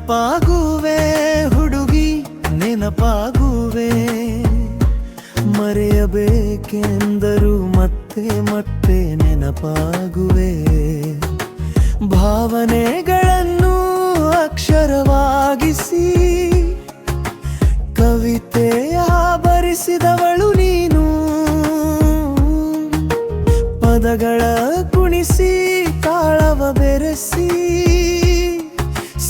ನೆನಪಾಗುವೆ ಹುಡುಗಿ ನೆನಪಾಗುವೆ, ಮರೆಯಬೇಕೆಂದರೂ ಮತ್ತೆ ಮತ್ತೆ ನೆನಪಾಗುವೆ. ಭಾವನೆಗಳನ್ನು ಅಕ್ಷರವಾಗಿಸಿ ಕವಿತೆಯ ಬರೆಸಿದವಳು ನೀನು. ಪದಗಳ ಕುಣಿಸಿ ತಾಳವ ಬೆರೆಸಿ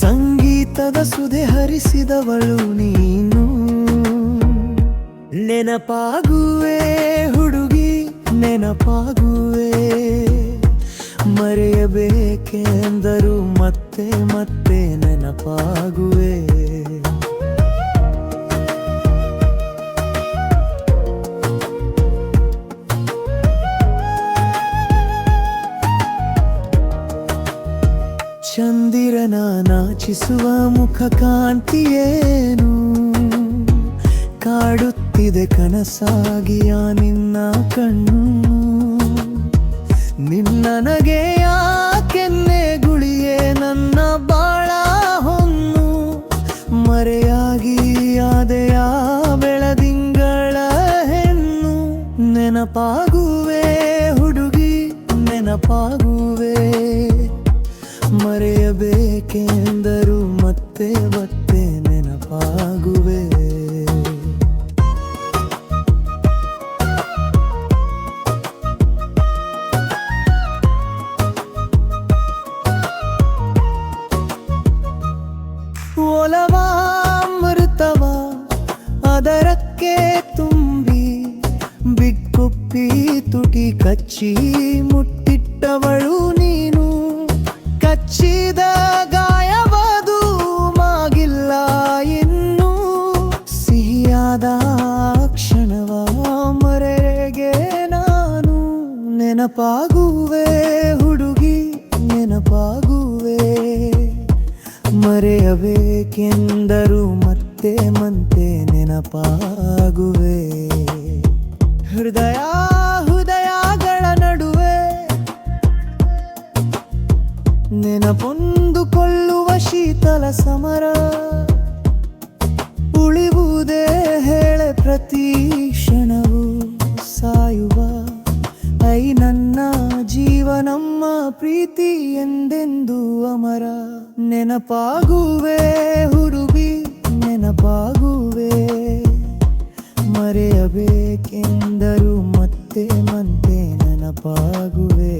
ಸಂಗೀತದ ಸುಧೆ ಹರಿಸಿದವಳು ನೀನು. ನೆನಪಾಗುವೆ ಹುಡುಗಿ ನೆನಪಾಗುವೆ, ಮರೆಯಬೇಕೆಂದರೂ ಮತ್ತೆ ಮತ್ತೆ ನೆನಪಾಗುವೆ. ಚಂದಿರನ ನಾಚಿಸುವ ಮುಖ ಕಾಂತಿಯೇನು, ಕಾಡುತ್ತಿದೆ ಕನಸಾಗಿಯ ನಿನ್ನ ಕಣ್ಣು. ನಿನ್ನನಗೆ ಯಾಕೆನ್ನೆ ಗುಳಿಯೇ ನನ್ನ ಬಾಳ ಹೊನ್ನು, ಮರೆಯಾಗಿ ಆದೆಯ ಬೆಳದಿಂಗಳ ಹೆಣ್ಣು. ನೆನಪಾಗುವೆ ಹುಡುಗಿ ನೆನಪಾಗುವೆ, ಮರೆಯಬೇಕೆಂದರೂ ಮತ್ತೆ ಮತ್ತೆ ನೆನಪಾಗುವೆ. ಒಲವಾಮೃತವ ಅದರಕ್ಕೆ ತುಂಬಿ ಬಿಕ್ಕುಪ್ಪಿ ತುಟಿ ಕಚ್ಚಿ ಮುಟ್ಟಿಟ್ಟವಳು ನೀನು. ಕಚ್ಚಿದ ಗಾಯವದು ಮಾಗಿಲ್ಲ ಇನ್ನು, ಸಿಹಿಯಾದ ಕ್ಷಣವ ಮರೆಗೆ ನಾನು. ನೆನಪಾಗುವೆ ಹುಡುಗಿ ನೆನಪಾಗುವೆ, ಮರೆಯಬೇಕೆಂದರೂ ಮತ್ತೆ ಮತ್ತೆ ನೆನಪಾಗುವೆ. ಹೃದಯ ಹೃದಯಗಳ ನಡುವೆ ನೆನಪೊಂದು ಕೊಲ್ಲುವ ಶೀತಲ ಸಮರ. ಉಳಿವುದೇ ಹೇಳೆ ಪ್ರತಿ ಕ್ಷಣವು ಸಾಯುವ. ಐ ನನ್ನ ಜೀವ ನಮ್ಮ ಪ್ರೀತಿ ಎಂದೆಂದು ಅಮರ. ನೆನಪಾಗುವೆ ಹುಡುಗಿ ನೆನಪಾಗುವೆ, ಮರೆಯಬೇಕೆಂದರೂ ಮತ್ತೆ ಮತ್ತೆ ನೆನಪಾಗುವೆ.